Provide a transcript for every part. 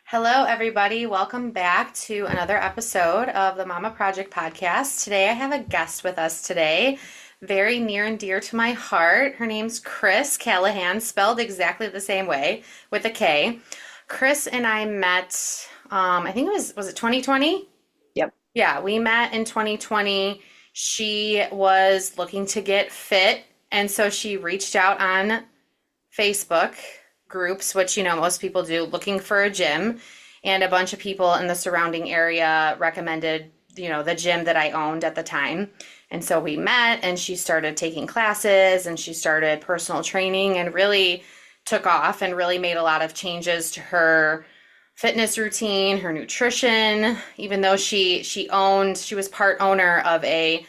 Hello, everybody. Welcome back to another episode of the Mama Project podcast. Today, I have a guest with us today, very near and dear to my heart. Her name's Kris Callahan, spelled exactly the same way with a K. Kris and I met, I think was it 2020? Yep. Yeah, we met in 2020. She was looking to get fit, and so she reached out on Facebook groups, which most people do, looking for a gym. And a bunch of people in the surrounding area recommended, the gym that I owned at the time. And so we met and she started taking classes and she started personal training and really took off and really made a lot of changes to her fitness routine, her nutrition, even though she was part owner of a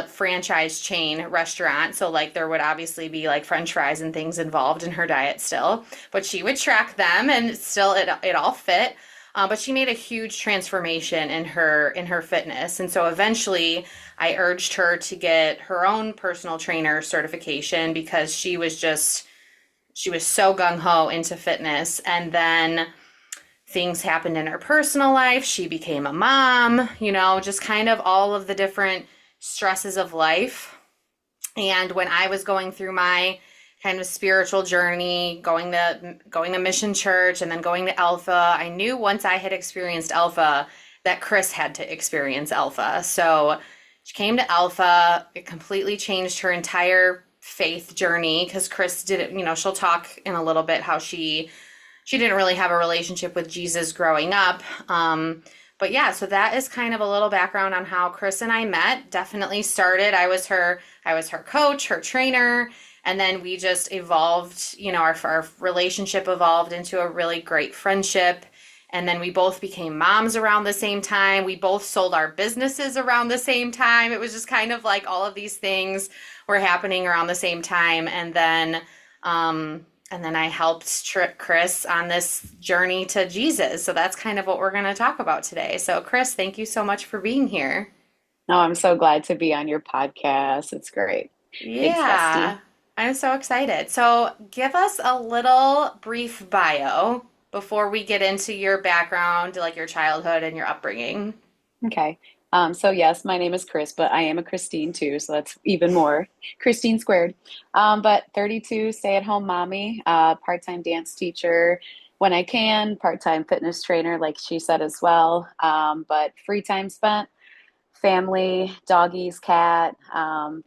franchise chain restaurant. So like there would obviously be like French fries and things involved in her diet still, but she would track them and still it all fit. But she made a huge transformation in her fitness. And so eventually I urged her to get her own personal trainer certification because she was so gung ho into fitness. And then things happened in her personal life. She became a mom, just kind of all of the different stresses of life. And when I was going through my kind of spiritual journey, going to Mission Church and then going to Alpha, I knew once I had experienced Alpha that Kris had to experience Alpha. So she came to Alpha. It completely changed her entire faith journey because Kris did it, she'll talk in a little bit how she didn't really have a relationship with Jesus growing up. But yeah, so that is kind of a little background on how Kris and I met. Definitely started. I was her coach, her trainer, and then we just evolved. Our relationship evolved into a really great friendship. And then we both became moms around the same time. We both sold our businesses around the same time. It was just kind of like all of these things were happening around the same time. And then I helped Kris on this journey to Jesus. So that's kind of what we're going to talk about today. So, Kris, thank you so much for being here. No, I'm so glad to be on your podcast. It's great. Thanks, bestie. Yeah, I'm so excited. So, give us a little brief bio before we get into your background, like your childhood and your upbringing. Okay. So yes, my name is Kris, but I am a Christine too, so that's even more Christine squared. But 32, stay-at-home mommy, part-time dance teacher when I can, part-time fitness trainer, like she said as well. But free time spent, family, doggies, cat,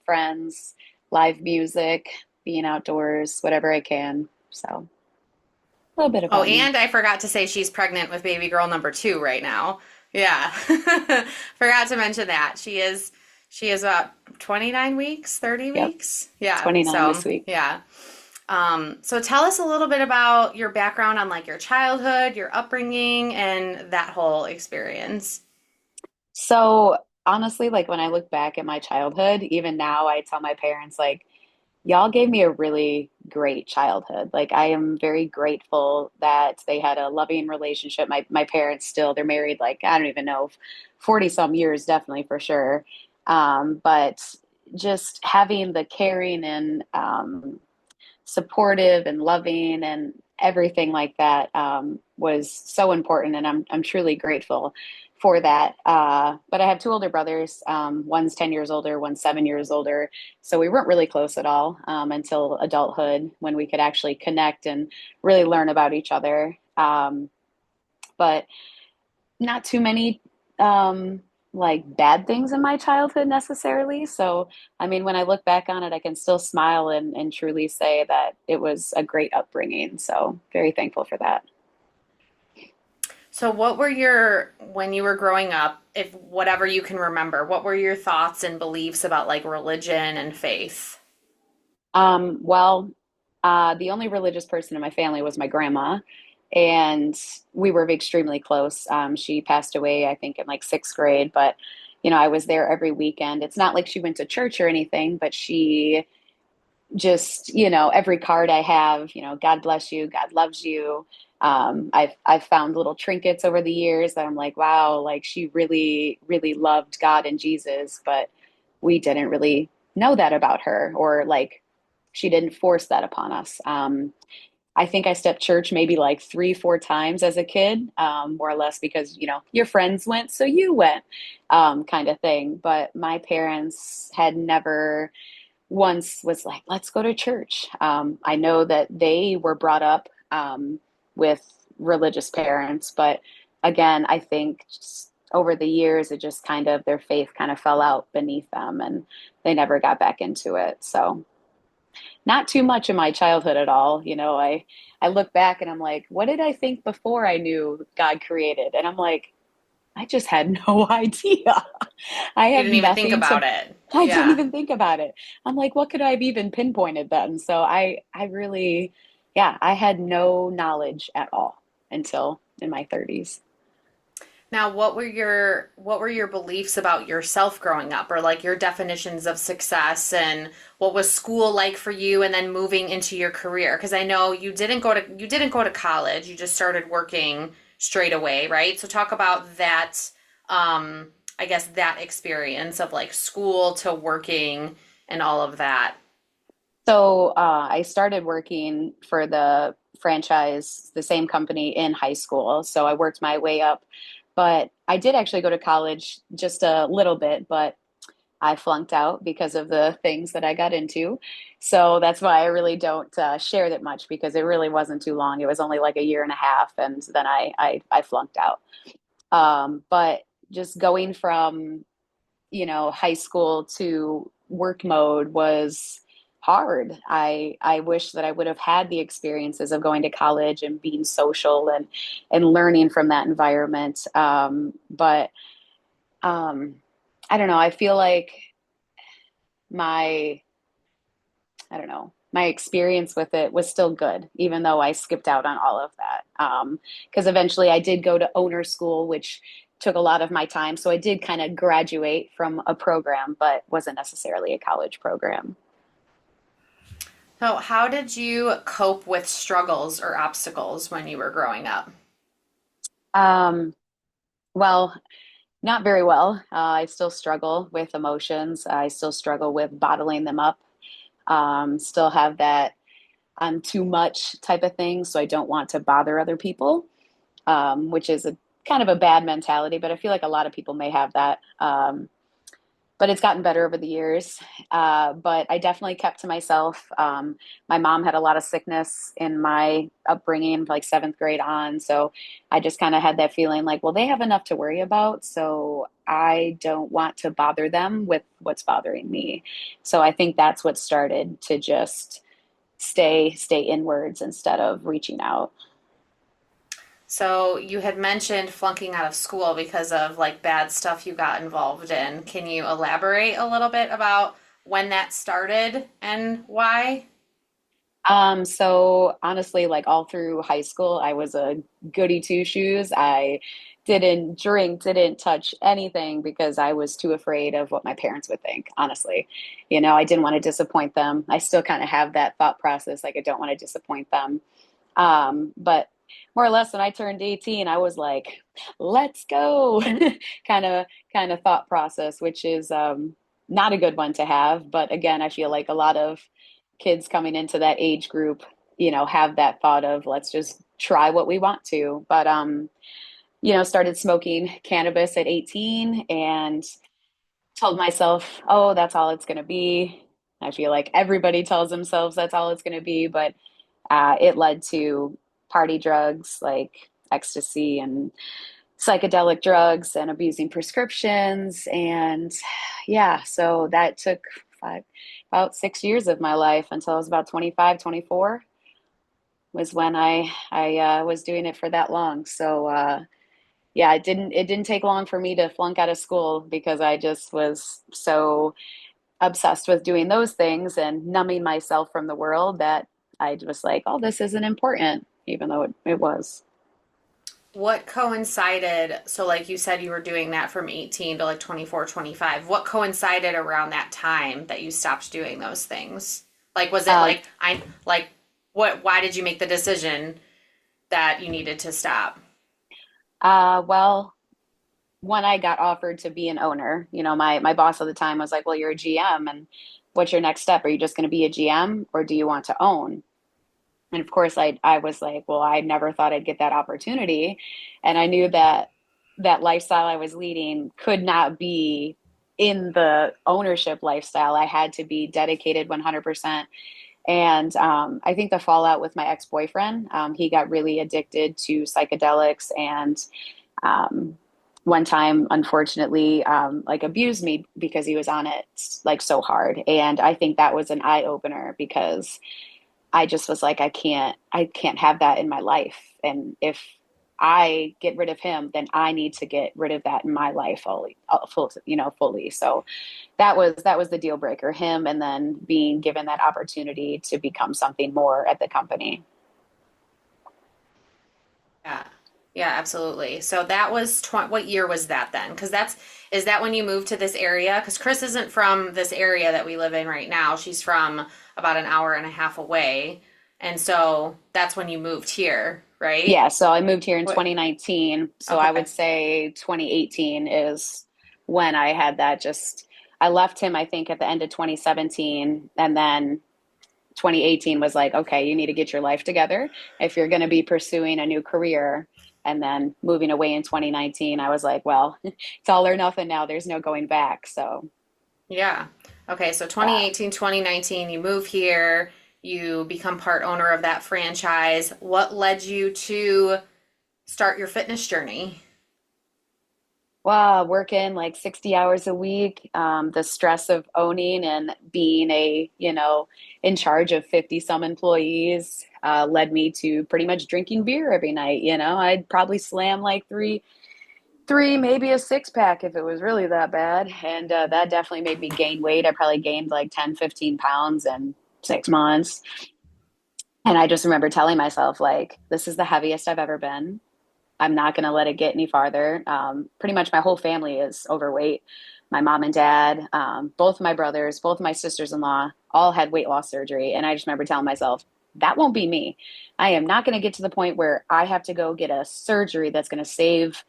friends, live music, being outdoors, whatever I can. So a little bit Oh, about me. and I forgot to say she's pregnant with baby girl number two right now. Yeah. Forgot to mention that. She is about 29 weeks, 30 Yep, weeks. Yeah. 29 So, this week. yeah. So tell us a little bit about your background on like your childhood, your upbringing, and that whole experience. So honestly, like when I look back at my childhood, even now I tell my parents, like, y'all gave me a really great childhood. Like I am very grateful that they had a loving relationship. My parents still, they're married like, I don't even know, 40 some years, definitely for sure. But just having the caring and supportive and loving and everything like that was so important, and I'm truly grateful for that. But I have two older brothers. One's 10 years older, one's 7 years older. So we weren't really close at all until adulthood when we could actually connect and really learn about each other. But not too many like bad things in my childhood necessarily. So, I mean, when I look back on it, I can still smile and truly say that it was a great upbringing. So, very thankful for that. So what were when you were growing up, if whatever you can remember, what were your thoughts and beliefs about like religion and faith? Well, the only religious person in my family was my grandma, and we were extremely close. She passed away, I think, in like sixth grade, but I was there every weekend. It's not like she went to church or anything, but she just every card I have, God bless you, God loves you. I've found little trinkets over the years that I'm like, wow, like she really really loved God and Jesus, but we didn't really know that about her, or like she didn't force that upon us. I think I stepped church maybe like 3, 4 times as a kid, more or less because, your friends went, so you went, kind of thing. But my parents had never once was like, let's go to church. I know that they were brought up with religious parents, but again, I think just over the years, it just kind of their faith kind of fell out beneath them and they never got back into it. So, not too much in my childhood at all. I look back and I'm like, what did I think before I knew God created? And I'm like, I just had no idea. I You have didn't even think nothing to, about it. I didn't Yeah. even think about it. I'm like, what could I have even pinpointed then? So I really, yeah, I had no knowledge at all until in my 30s. Now, what were your beliefs about yourself growing up, or like your definitions of success, and what was school like for you, and then moving into your career? Because I know you didn't go to college, you just started working straight away, right? So talk about that, I guess that experience of like school to working and all of that. So I started working for the franchise, the same company in high school. So I worked my way up, but I did actually go to college just a little bit, but I flunked out because of the things that I got into. So that's why I really don't share that much because it really wasn't too long. It was only like a year and a half, and then I flunked out. But just going from high school to work mode was hard. I wish that I would have had the experiences of going to college and being social and learning from that environment. But I don't know. I feel like my I don't know, my experience with it was still good, even though I skipped out on all of that. Because eventually I did go to owner school, which took a lot of my time. So I did kind of graduate from a program, but wasn't necessarily a college program. So, how did you cope with struggles or obstacles when you were growing up? Um, well, not very well. I still struggle with emotions. I still struggle with bottling them up. Still have that I'm too much type of thing. So I don't want to bother other people, which is a kind of a bad mentality, but I feel like a lot of people may have that. But it's gotten better over the years. But I definitely kept to myself. My mom had a lot of sickness in my upbringing, like seventh grade on. So I just kind of had that feeling like, well, they have enough to worry about. So I don't want to bother them with what's bothering me. So I think that's what started to just stay inwards instead of reaching out. So you had mentioned flunking out of school because of like bad stuff you got involved in. Can you elaborate a little bit about when that started and why? So honestly, like all through high school, I was a goody two shoes. I didn't drink, didn't touch anything because I was too afraid of what my parents would think, honestly. I didn't want to disappoint them. I still kind of have that thought process, like I don't want to disappoint them. But more or less when I turned 18, I was like, let's go kind of thought process, which is not a good one to have. But again, I feel like a lot of kids coming into that age group, have that thought of let's just try what we want to. But started smoking cannabis at 18 and told myself, oh, that's all it's going to be. I feel like everybody tells themselves that's all it's going to be, but it led to party drugs like ecstasy and psychedelic drugs and abusing prescriptions. And yeah, so that took about 6 years of my life until I was about 25, 24 was when I was doing it for that long. So yeah, it didn't take long for me to flunk out of school because I just was so obsessed with doing those things and numbing myself from the world that I was like, oh, this isn't important, even though it was. What coincided, so like you said you were doing that from 18 to like 24, 25. What coincided around that time that you stopped doing those things? Like was it Uh, like I like what why did you make the decision that you needed to stop? well, when I got offered to be an owner, my boss at the time was like, well, you're a GM, and what's your next step? Are you just going to be a GM or do you want to own? And of course, I was like, well, I never thought I'd get that opportunity. And I knew that that lifestyle I was leading could not be in the ownership lifestyle. I had to be dedicated 100%. And I think the fallout with my ex-boyfriend, he got really addicted to psychedelics and um, one time, unfortunately, like abused me because he was on it like so hard. And I think that was an eye opener because I just was like, I can't have that in my life. And if I get rid of him, then I need to get rid of that in my life fully, fully. So that was the deal breaker, him, and then being given that opportunity to become something more at the company. Yeah. Yeah, absolutely. So that was what year was that then? Because is that when you moved to this area? Because Kris isn't from this area that we live in right now. She's from about an hour and a half away. And so that's when you moved here, right? Yeah, so I moved here in What? 2019. So I would Okay. say 2018 is when I had that just, I left him, I think, at the end of 2017. And then 2018 was like, okay, you need to get your life together if you're going to be pursuing a new career. And then moving away in 2019, I was like, well, it's all or nothing now. There's no going back. So, Yeah. Okay, so yeah. 2018, 2019, you move here, you become part owner of that franchise. What led you to start your fitness journey? Wow, working like 60 hours a week, the stress of owning and being in charge of 50 some employees led me to pretty much drinking beer every night. I'd probably slam like three, maybe a six pack if it was really that bad. And that definitely made me gain weight. I probably gained like 10, 15 pounds in 6 months. And I just remember telling myself, like, this is the heaviest I've ever been. I'm not going to let it get any farther. Pretty much my whole family is overweight. My mom and dad, both of my brothers, both of my sisters-in-law, all had weight loss surgery. And I just remember telling myself, that won't be me. I am not going to get to the point where I have to go get a surgery that's going to save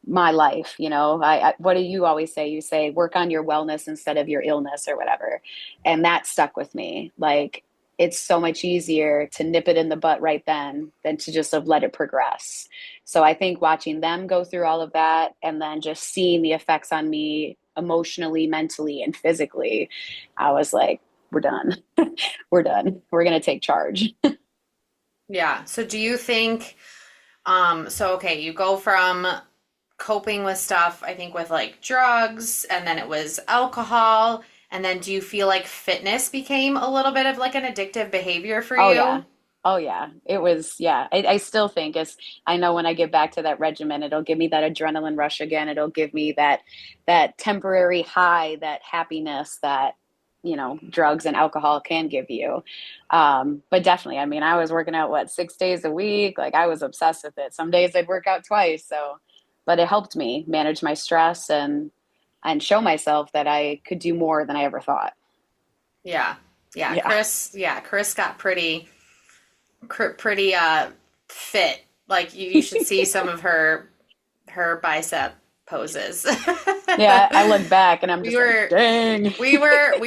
my life. What do you always say? You say, work on your wellness instead of your illness or whatever. And that stuck with me. Like, it's so much easier to nip it in the butt right then than to just have let it progress. So I think watching them go through all of that and then just seeing the effects on me emotionally, mentally, and physically, I was like, we're done. We're done. We're going to take charge. Yeah. So do you think, so okay, you go from coping with stuff, I think with like drugs, and then it was alcohol, and then do you feel like fitness became a little bit of like an addictive behavior for Oh, yeah. you? Oh, yeah. It was, yeah. I still think I know when I get back to that regimen, it'll give me that adrenaline rush again. It'll give me that temporary high, that happiness that, drugs and alcohol can give you. But definitely, I mean, I was working out, 6 days a week? Like I was obsessed with it. Some days I'd work out twice. So, but it helped me manage my stress and show myself that I could do more than I ever thought. Yeah. Yeah. Yeah, Kris got pretty fit. Like you should see some of her bicep poses. Yeah. I look back and I'm We just like, were dang. we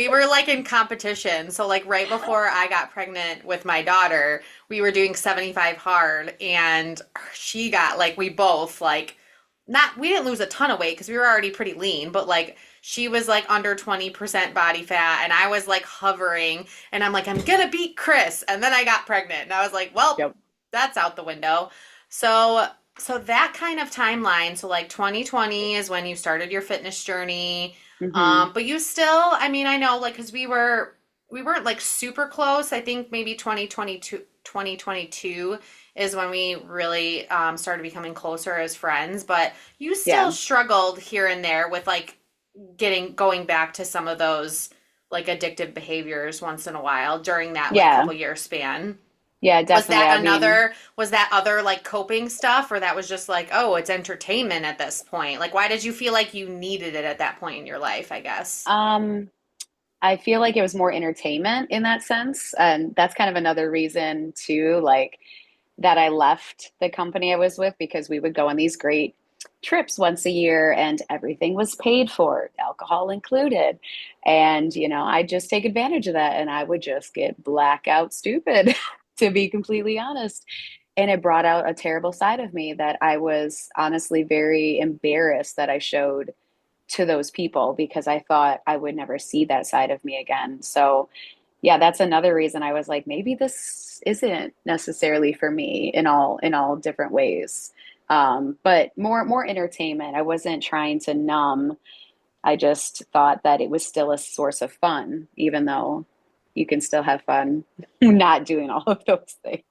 were like in competition. So like right before I got pregnant with my daughter, we were doing 75 hard and she got like we both like not we didn't lose a ton of weight because we were already pretty lean, but like she was like under 20% body fat and I was like hovering and I'm like I'm gonna beat Kris and then I got pregnant and I was like, well, Yep. that's out the window. So that kind of timeline, so like 2020 is when you started your fitness journey. Hmm. But you still, I mean, I know like because we weren't like super close. I think maybe 2022 is when we really started becoming closer as friends, but you still Yeah. struggled here and there with like getting going back to some of those like addictive behaviors once in a while during that like Yeah. couple year span. Yeah, definitely. I mean, Was that other like coping stuff or that was just like, oh, it's entertainment at this point? Like why did you feel like you needed it at that point in your life, I guess? um, I feel like it was more entertainment in that sense. And that's kind of another reason too, like that I left the company I was with because we would go on these great trips once a year and everything was paid for, alcohol included. And, I'd just take advantage of that and I would just get blackout stupid. to be completely honest. And it brought out a terrible side of me that I was honestly very embarrassed that I showed to those people because I thought I would never see that side of me again. So, yeah, that's another reason I was like, maybe this isn't necessarily for me in all different ways. But more entertainment. I wasn't trying to numb. I just thought that it was still a source of fun, even though you can still have fun not doing all of those things.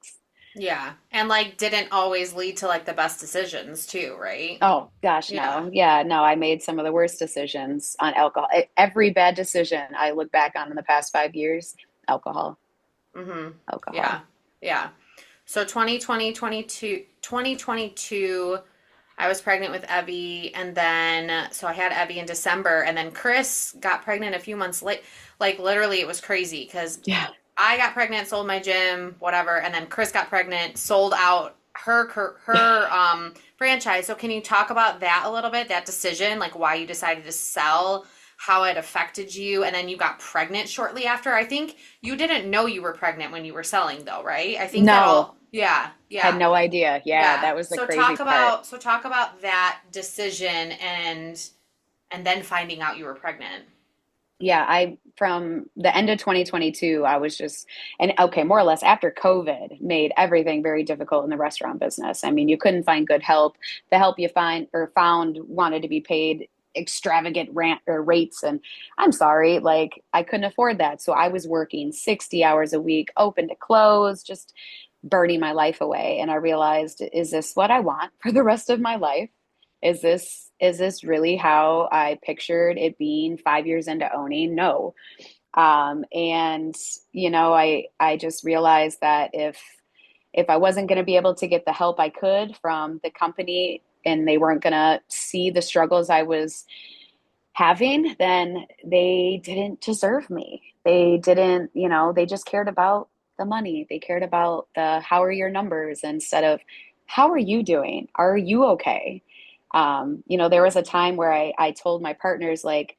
Yeah. And like didn't always lead to like the best decisions too, right? Oh gosh, Yeah. no. Yeah, no, I made some of the worst decisions on alcohol. Every bad decision I look back on in the past 5 years, alcohol, Mm-hmm. alcohol. Yeah. Yeah. So 2022, I was pregnant with Evie, and then so I had Evie in December, and then Kris got pregnant a few months late. Like literally, it was crazy because Yeah. I got pregnant, sold my gym, whatever, and then Kris got pregnant, sold out her franchise. So can you talk about that a little bit? That decision, like why you decided to sell, how it affected you, and then you got pregnant shortly after. I think you didn't know you were pregnant when you were selling, though, right? I think that No, all. Yeah, had yeah. no idea. Yeah, Yeah. that was the crazy part. So talk about that decision and then finding out you were pregnant. Yeah, I from the end of 2022, I was just, and okay, more or less after COVID made everything very difficult in the restaurant business. I mean, you couldn't find good help. The help you find or found wanted to be paid extravagant rant or rates, and I'm sorry, like I couldn't afford that. So I was working 60 hours a week, open to close, just burning my life away. And I realized, is this what I want for the rest of my life? Is this really how I pictured it being 5 years into owning? No. And I just realized that if I wasn't going to be able to get the help I could from the company and they weren't going to see the struggles I was having, then they didn't deserve me. They didn't, they just cared about the money. They cared about the how are your numbers instead of how are you doing? Are you okay? There was a time where I told my partners, like,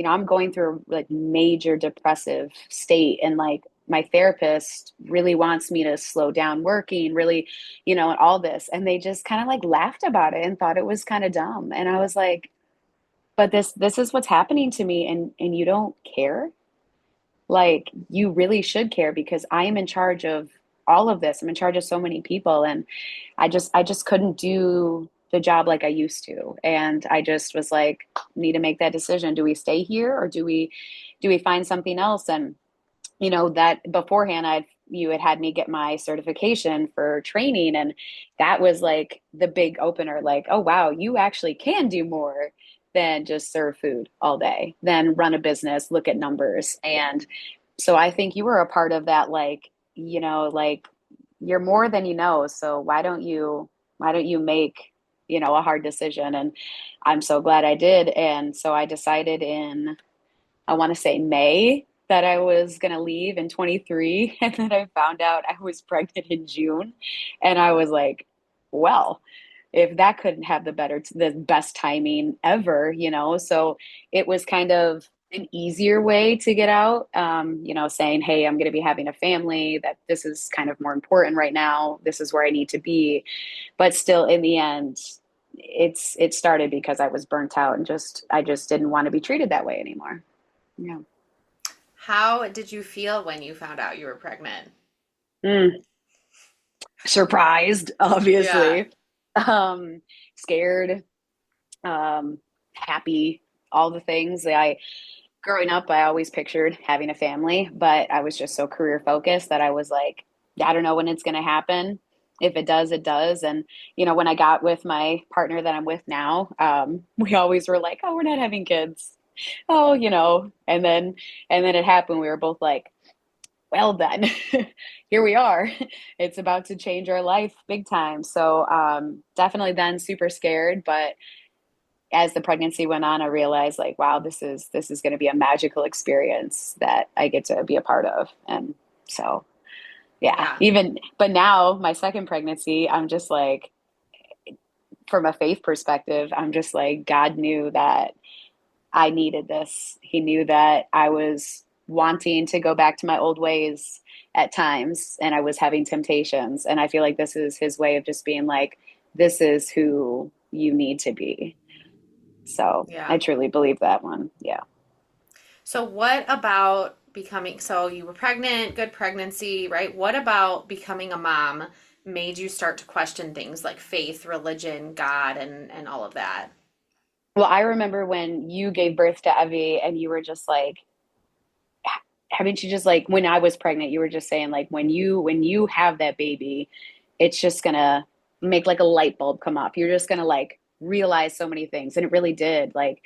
I'm going through a like major depressive state and like my therapist really wants me to slow down working, really, and all this. And they just kind of like laughed about it and thought it was kind of dumb. And I was like, but this is what's happening to me and you don't care? Like you really should care because I am in charge of all of this. I'm in charge of so many people and I just couldn't do the job like I used to. And I just was like, need to make that decision. Do we stay here or do we find something else? And that beforehand you had me get my certification for training and that was like the big opener, like, oh wow, you actually can do more than just serve food all day, then run a business, look at numbers. And so I think you were a part of that, like, like you're more than you know, so why don't you make a hard decision? And I'm so glad I did. And so I decided in, I want to say May, that I was going to leave in 23. And then I found out I was pregnant in June. And I was like, well, if that couldn't have the best timing ever, So it was kind of an easier way to get out, saying, hey, I'm going to be having a family, that this is kind of more important right now. This is where I need to be. But still, in the end, it started because I was burnt out and I just didn't want to be treated that way anymore. Yeah. How did you feel when you found out you were pregnant? Mm, surprised, Yeah. obviously. Scared, happy, all the things. Growing up, I always pictured having a family, but I was just so career focused that I was like, I don't know when it's going to happen. If it does, it does. And, when I got with my partner that I'm with now, we always were like, oh, we're not having kids. Oh, and then it happened. We were both like, well then, here we are. It's about to change our life big time. So definitely then super scared, but as the pregnancy went on, I realized like, wow, this is going to be a magical experience that I get to be a part of. And so yeah, Yeah. even but now my second pregnancy, I'm just like, from a faith perspective, I'm just like, God knew that I needed this. He knew that I was wanting to go back to my old ways at times, and I was having temptations. And I feel like this is his way of just being like, this is who you need to be. So I Yeah. truly believe that one. Yeah. So what about becoming, so you were pregnant, good pregnancy, right? What about becoming a mom made you start to question things like faith, religion, God, and all of that? Well, I remember when you gave birth to Evie and you were just like, haven't you just like when I was pregnant, you were just saying like when you have that baby, it's just gonna make like a light bulb come up. You're just gonna like realize so many things. And it really did. Like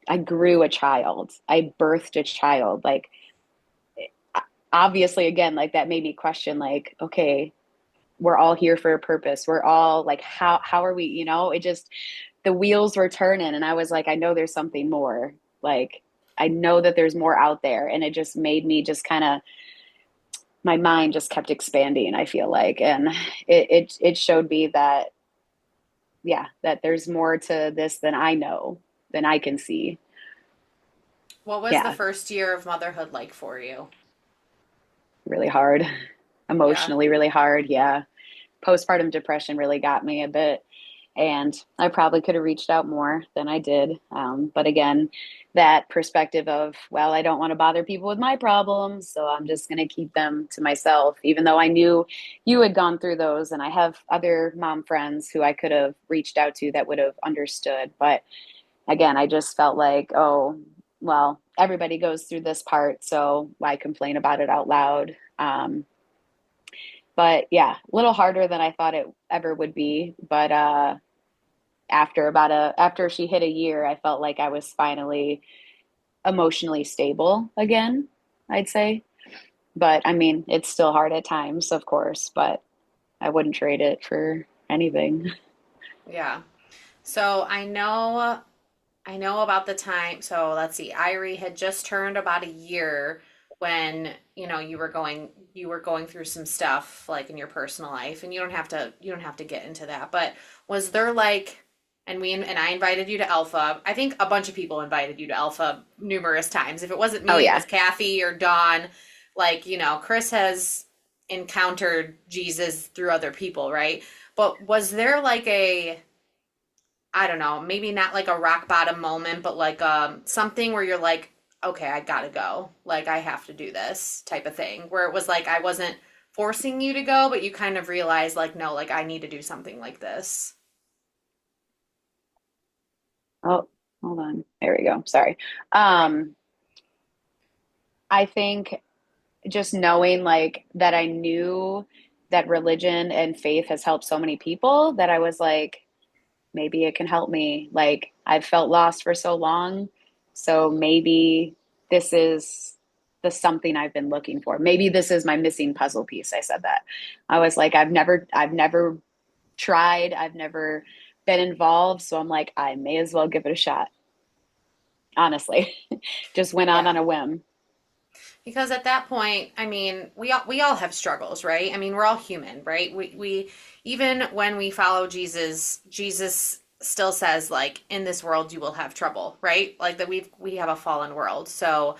I grew a child. I birthed a child. Like obviously again, like that made me question like, okay, we're all here for a purpose. We're all like how are we, it just the wheels were turning and I was like, I know there's something more. Like I know that there's more out there. And it just made me just kind of my mind just kept expanding, I feel like. And it showed me that yeah, that there's more to this than I know, than I can see. What was the Yeah, first year of motherhood like for you? really hard. Yeah. Emotionally really hard. Yeah. Postpartum depression really got me a bit. And I probably could have reached out more than I did. But again, that perspective of, well, I don't want to bother people with my problems, so I'm just going to keep them to myself, even though I knew you had gone through those. And I have other mom friends who I could have reached out to that would have understood. But again, I just felt like, oh, well, everybody goes through this part, so why complain about it out loud? But yeah, a little harder than I thought it ever would be. But after she hit a year, I felt like I was finally emotionally stable again, I'd say. But I mean, it's still hard at times, of course, but I wouldn't trade it for anything. Yeah. So I know about the time. So let's see. Irie had just turned about a year when, you were going through some stuff like in your personal life, and you don't have to get into that. But was there like, and I invited you to Alpha. I think a bunch of people invited you to Alpha numerous times. If it wasn't Oh me, it was yeah. Kathy or Dawn. Like, Chris has encountered Jesus through other people, right? But was there like I don't know, maybe not like a rock bottom moment, but like something where you're like, okay, I gotta go. Like I have to do this type of thing. Where it was like I wasn't forcing you to go, but you kind of realized like, no, like I need to do something like this. Oh, hold on. There we go. Sorry. You're good. Um, I think just knowing like that I knew that religion and faith has helped so many people that I was like, maybe it can help me. Like I've felt lost for so long. So maybe this is the something I've been looking for. Maybe this is my missing puzzle piece. I said that. I was like, I've never tried. I've never been involved. So I'm like, I may as well give it a shot. Honestly, just went out on Yeah. a whim. Because at that point, I mean, we all have struggles, right? I mean, we're all human, right? We even when we follow Jesus, Jesus still says like in this world you will have trouble, right? Like that we have a fallen world. So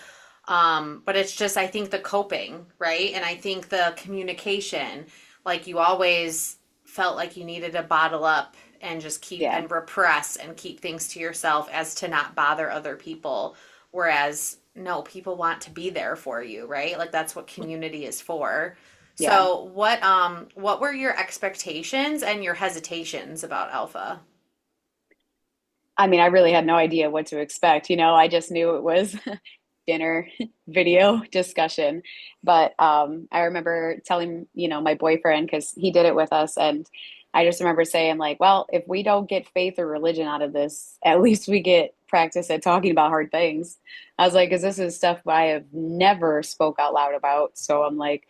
but it's just I think the coping, right? And I think the communication, like you always felt like you needed to bottle up and just keep Yeah. and repress and keep things to yourself as to not bother other people. Whereas no, people want to be there for you, right? Like that's what community is for. Yeah. So what were your expectations and your hesitations about Alpha? I mean, I really had no idea what to expect. I just knew it was dinner video discussion. But I remember telling, my boyfriend, because he did it with us. And I just remember saying, like, well, if we don't get faith or religion out of this, at least we get practice at talking about hard things. I was like, because this is stuff I have never spoke out loud about. So I'm like,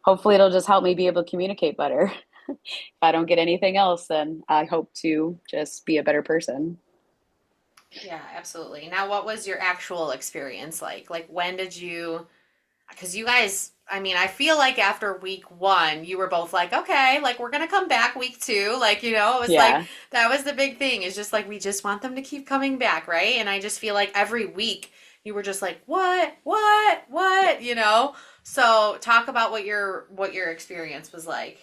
hopefully it'll just help me be able to communicate better. If I don't get anything else, then I hope to just be a better person. Yeah, absolutely. Now, what was your actual experience like? Like, when did you, because you guys, I mean, I feel like after week one, you were both like, okay, like, we're going to come back week two. Like, it was like, Yeah. that was the big thing. It's just like, we just want them to keep coming back, right? And I just feel like every week, you were just like, what, you know? So talk about what your experience was like.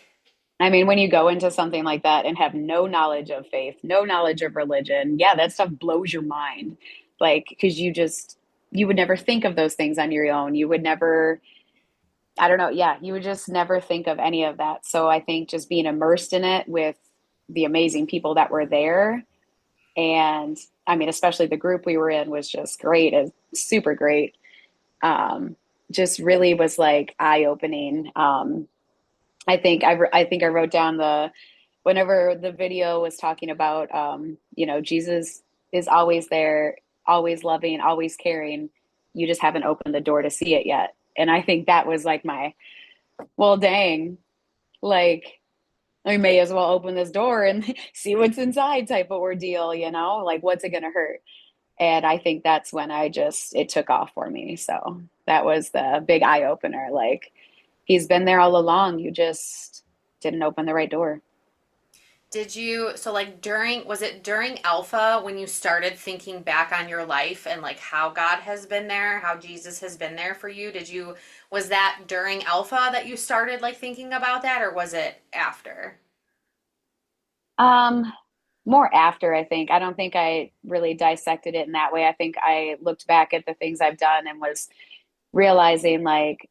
I mean, when you go into something like that and have no knowledge of faith, no knowledge of religion, yeah, that stuff blows your mind. Like, because you would never think of those things on your own. You would never, I don't know, yeah, you would just never think of any of that. So I think just being immersed in it with the amazing people that were there, and I mean, especially the group we were in was just great, super great. Um, just really was like eye opening. I think I wrote down the whenever the video was talking about Jesus is always there, always loving, always caring. You just haven't opened the door to see it yet. And I think that was like my, well, dang, like I may as well open this door and see what's inside type of ordeal, like what's it gonna hurt? And I think that's when it took off for me. So that was the big eye opener. Like he's been there all along. You just didn't open the right door. Did you, so like was it during Alpha when you started thinking back on your life and like how God has been there, how Jesus has been there for you? Was that during Alpha that you started like thinking about that, or was it after? Um, More after, I think. I don't think I really dissected it in that way. I think I looked back at the things I've done and was realizing like,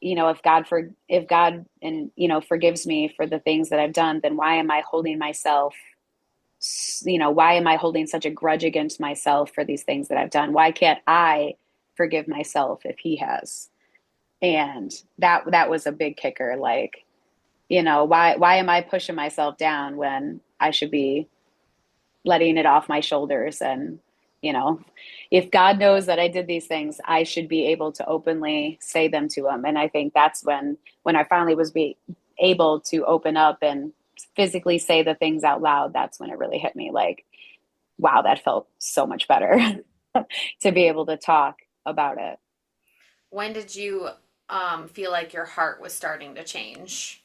if God and forgives me for the things that I've done, then why am I holding myself, why am I holding such a grudge against myself for these things that I've done? Why can't I forgive myself if he has? And that was a big kicker. Like, why am I pushing myself down when I should be letting it off my shoulders? And you know if God knows that I did these things, I should be able to openly say them to him. And I think that's when I finally was able to open up and physically say the things out loud. That's when it really hit me, like, wow, that felt so much better to be able to talk about it. When did you feel like your heart was starting to change?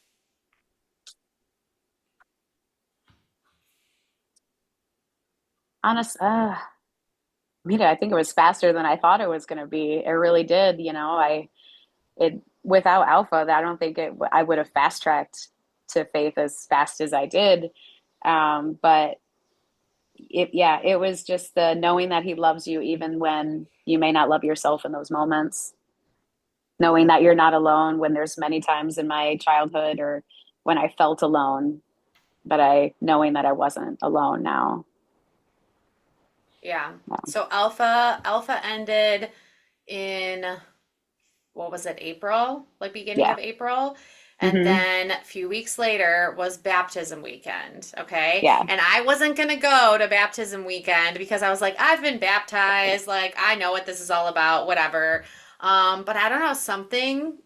Honest I think it was faster than I thought it was going to be. It really did. It without Alpha, I don't think I would have fast tracked to faith as fast as I did. But it was just the knowing that he loves you even when you may not love yourself in those moments. Knowing that you're not alone when there's many times in my childhood or when I felt alone, but knowing that I wasn't alone now. Yeah. Yeah. So Alpha ended in, what was it, April? Like beginning Yeah. of April. And Hmm. then a few weeks later was baptism weekend. Okay. Yeah. And I wasn't going to go to baptism weekend because I was like, I've been baptized. Like, I know what this is all about, whatever. But I don't know, something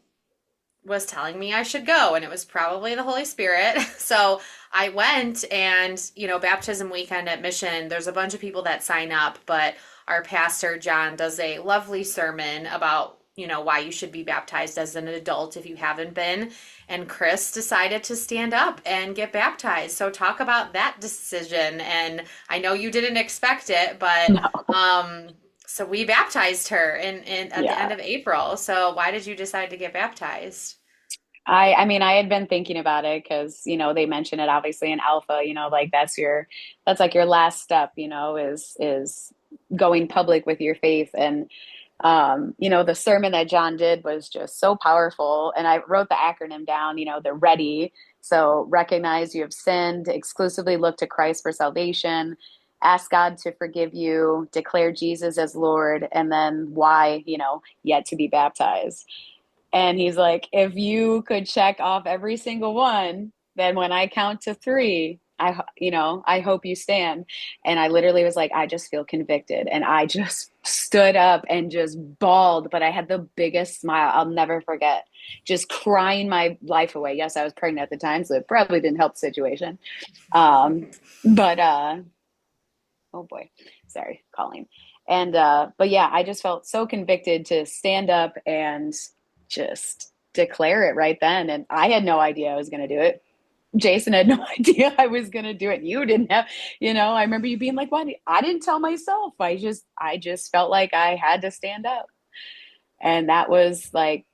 was telling me I should go, and it was probably the Holy Spirit. So I went, and baptism weekend at Mission, there's a bunch of people that sign up, but our pastor, John, does a lovely sermon about why you should be baptized as an adult if you haven't been. And Kris decided to stand up and get baptized. So talk about that decision. And I know you didn't expect it, but No. so we baptized her in at the end Yeah. of April. So why did you decide to get baptized? I mean, I had been thinking about it because, they mention it obviously in Alpha, like that's like your last step, is going public with your faith. And, the sermon that John did was just so powerful. And I wrote the acronym down, the READY. So recognize you have sinned, exclusively look to Christ for salvation, ask God to forgive you, declare Jesus as Lord, and then why, yet to be baptized. And he's like, if you could check off every single one, then when I count to three, I hope you stand. And I literally was like, I just feel convicted. And I just stood up and just bawled, but I had the biggest smile I'll never forget, just crying my life away. Yes, I was pregnant at the time, so it probably didn't help the situation. Um, but oh boy, sorry, calling. And but yeah, I just felt so convicted to stand up and just declare it right then. And I had no idea I was going to do it. Jason had no idea I was going to do it. You didn't have, I remember you being like, "Why? I didn't tell myself. I just felt like I had to stand up." And that was like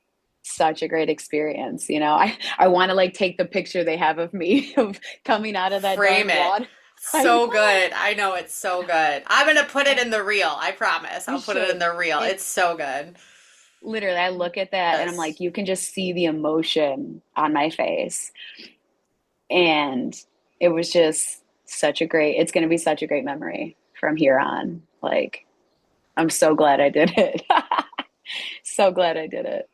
such a great experience. I want to like take the picture they have of me of coming out of that Frame dark it. water. I So know. good. I know it's so good. I'm gonna put it in the reel. I promise. You I'll put it in should. the reel. It It's so good. literally, I look at that and I'm Yes. like, you can just see the emotion on my face. And it was just it's going to be such a great memory from here on. Like, I'm so glad I did it. So glad I did it.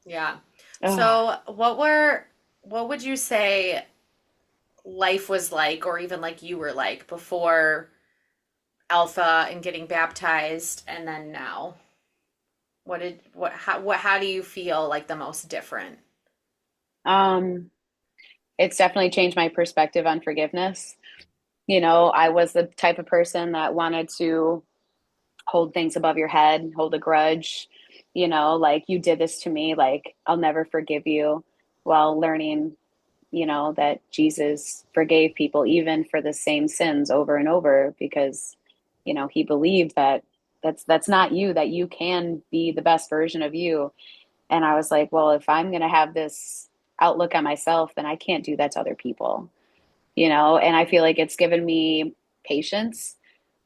Yeah. Oh, So, what would you say life was like, or even like you were like before Alpha and getting baptized, and then now? How do you feel like the most different? um, it's definitely changed my perspective on forgiveness. I was the type of person that wanted to hold things above your head, hold a grudge, like you did this to me, like I'll never forgive you, while learning, that Jesus forgave people even for the same sins over and over because, he believed that that's not you, that you can be the best version of you. And I was like, well, if I'm going to have this outlook on myself, then I can't do that to other people, and I feel like it's given me patience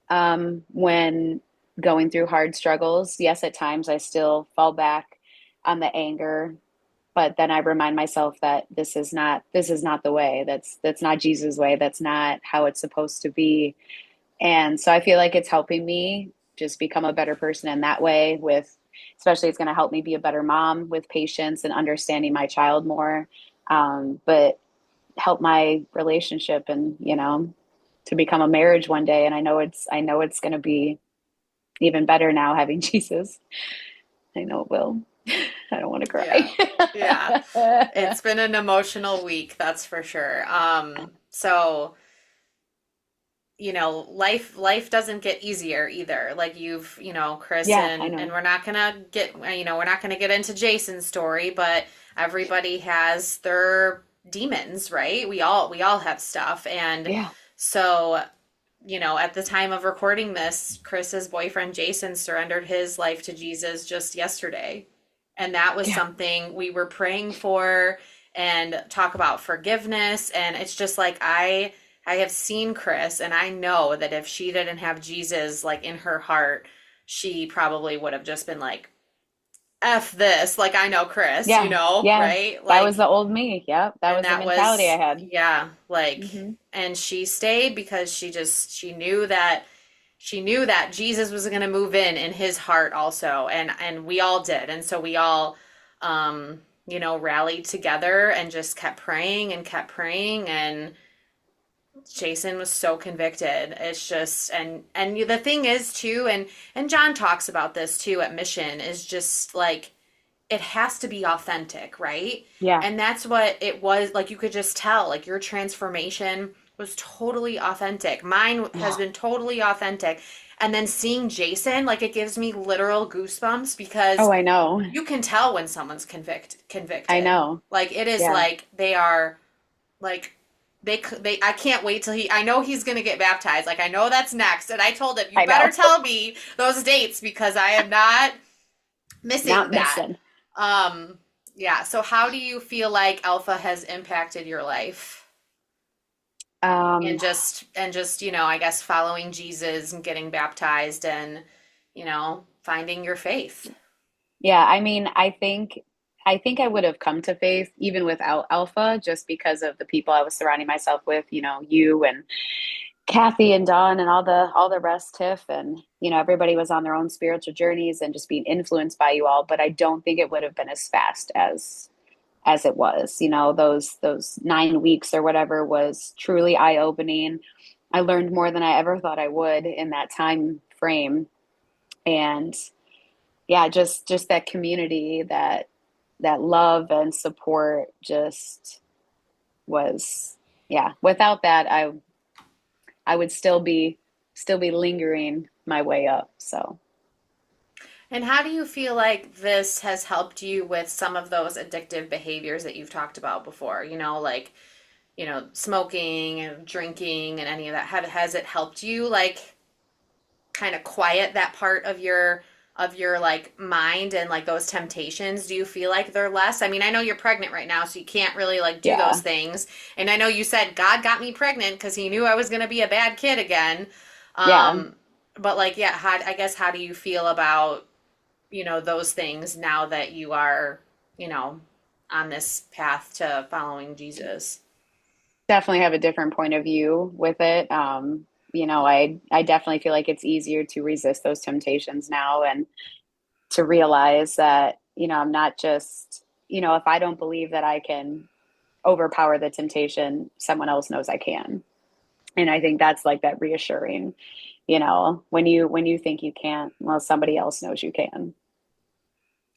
when going through hard struggles. Yes, at times I still fall back on the anger, but then I remind myself that this is not the way. That's not Jesus' way. That's not how it's supposed to be. And so I feel like it's helping me just become a better person in that way, with especially it's going to help me be a better mom with patience and understanding my child more. But help my relationship and, to become a marriage one day. And I know it's going to be even better now having Jesus. I know it will. I don't want to Yeah. Yeah. cry. It's been an emotional week, that's for sure. So, life doesn't get easier either. Like Kris, Yeah, I and know. we're not gonna get into Jason's story, but everybody has their demons, right? We all have stuff. And Yeah. so, at the time of recording this, Chris's boyfriend Jason surrendered his life to Jesus just yesterday. And that was Yeah. something we were praying for, and talk about forgiveness. And it's just like I have seen Kris, and I know that if she didn't have Jesus like in her heart, she probably would have just been like, F this. Like, I know Kris, Yeah. Yeah. right? That was Like, the old me. Yep. That and was the that mentality I was, had. yeah, like, Hmm. and she stayed because she knew that Jesus was going to move in his heart also. And we all did. And so we all, rallied together and just kept praying and kept praying. And Jason was so convicted. It's just, and the thing is too, and John talks about this too at Mission, is just like it has to be authentic, right? Yeah. And that's what it was. Like, you could just tell, like, your transformation was totally authentic. Mine has Yeah. been totally authentic. And then seeing Jason, like, it gives me literal goosebumps because Oh, I know. you can tell when someone's I convicted. know. Like, it is Yeah. like they are like they I can't wait till I know he's going to get baptized. Like, I know that's next. And I told him, you I better know. tell me those dates because I am not missing Not that. missing. Yeah. So how do you feel like Alpha has impacted your life? Um, And just, I guess following Jesus and getting baptized and, finding your faith. yeah, I mean, I think I would have come to faith even without Alpha, just because of the people I was surrounding myself with, you and Kathy and Dawn and all the rest, Tiff, and everybody was on their own spiritual journeys and just being influenced by you all. But I don't think it would have been as fast as it was. Those 9 weeks or whatever was truly eye opening. I learned more than I ever thought I would in that time frame, and yeah, just that community, that love and support just was, yeah. Without that, I would still be lingering my way up. So, And how do you feel like this has helped you with some of those addictive behaviors that you've talked about before? Like smoking and drinking and any of that, has it helped you like kind of quiet that part of your like mind and like those temptations? Do you feel like they're less? I mean, I know you're pregnant right now, so you can't really like do those Yeah. things. And I know you said God got me pregnant because he knew I was going to be a bad kid again. Yeah. Um, but like, yeah, I guess how do you feel about, those things now that you are, you know, on this path to following Jesus? Definitely have a different point of view with it. I definitely feel like it's easier to resist those temptations now and to realize that, I'm not just, if I don't believe that I can overpower the temptation, someone else knows I can. And I think that's like that reassuring, when you think you can't, well, somebody else knows you can.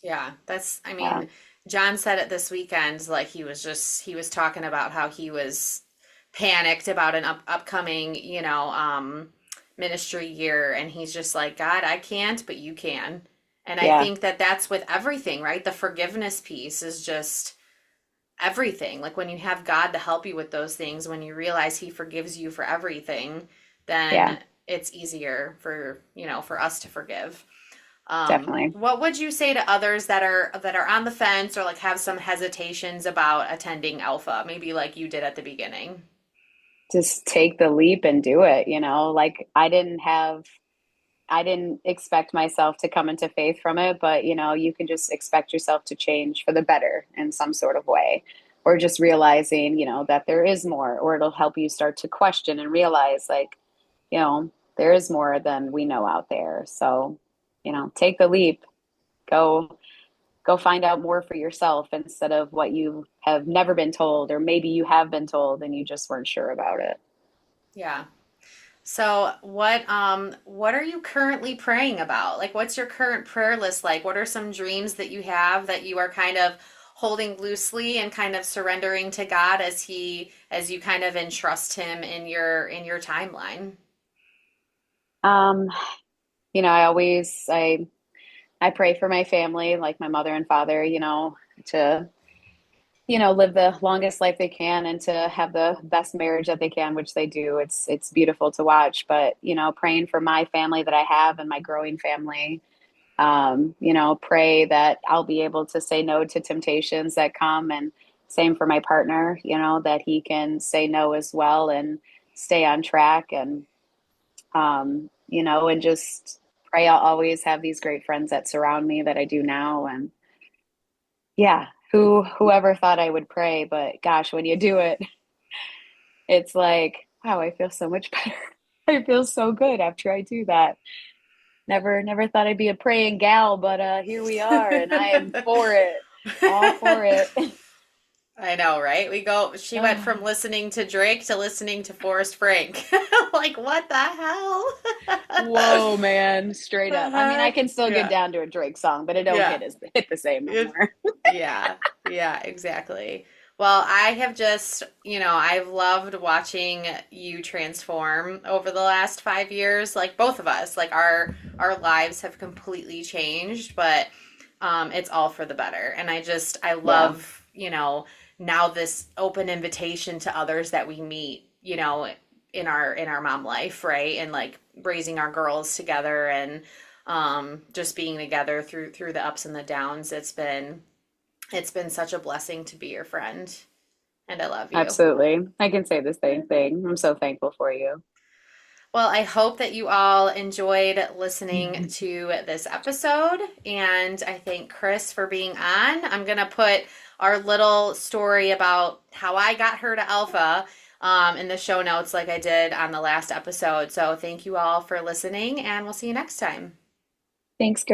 Yeah, I Yeah. mean, John said it this weekend, like he was talking about how he was panicked about an upcoming, ministry year. And he's just like, God, I can't, but you can. And I Yeah. think that that's with everything, right? The forgiveness piece is just everything. Like when you have God to help you with those things, when you realize he forgives you for everything, Yeah, then it's easier for us to forgive. definitely. What would you say to others that are on the fence or like have some hesitations about attending Alpha, maybe like you did at the beginning? Just take the leap and do it, like I didn't expect myself to come into faith from it, but you can just expect yourself to change for the better in some sort of way. Or just realizing, that there is more, or it'll help you start to question and realize like, there is more than we know out there. So, take the leap, go go find out more for yourself instead of what you have never been told, or maybe you have been told and you just weren't sure about it. Yeah. So what are you currently praying about? Like what's your current prayer list like? What are some dreams that you have that you are kind of holding loosely and kind of surrendering to God as you kind of entrust him in your timeline? Um, I pray for my family, like my mother and father, to, live the longest life they can and to have the best marriage that they can, which they do. It's beautiful to watch, but, praying for my family that I have and my growing family. Pray that I'll be able to say no to temptations that come, and same for my partner, that he can say no as well and stay on track, and just pray I'll always have these great friends that surround me that I do now. And yeah, whoever thought I would pray, but gosh, when you do it, it's like, wow, I feel so much better. I feel so good after I do that. Never thought I'd be a praying gal, but here we are, and I am for it. All for it. I know, right? She went from listening to Drake to listening to Forrest Frank. Like, what the hell? Whoa, man, straight The up. I mean, I heck? can still get Yeah. down to a Drake song, but it don't Yeah. hit the same no It, more. yeah. Yeah, exactly. Well, I have just, I've loved watching you transform over the last 5 years. Like both of us, like our lives have completely changed, but it's all for the better. And I Yeah, love, now this open invitation to others that we meet, in our mom life, right? And like raising our girls together and just being together through the ups and the downs. It's been such a blessing to be your friend, and I love you. absolutely. I can say the same thing. I'm so thankful for you. Well, I hope that you all enjoyed listening to this episode, and I thank Kris for being on. I'm going to put our little story about how I got her to Alpha in the show notes, like I did on the last episode. So, thank you all for listening, and we'll see you next time. Thanks.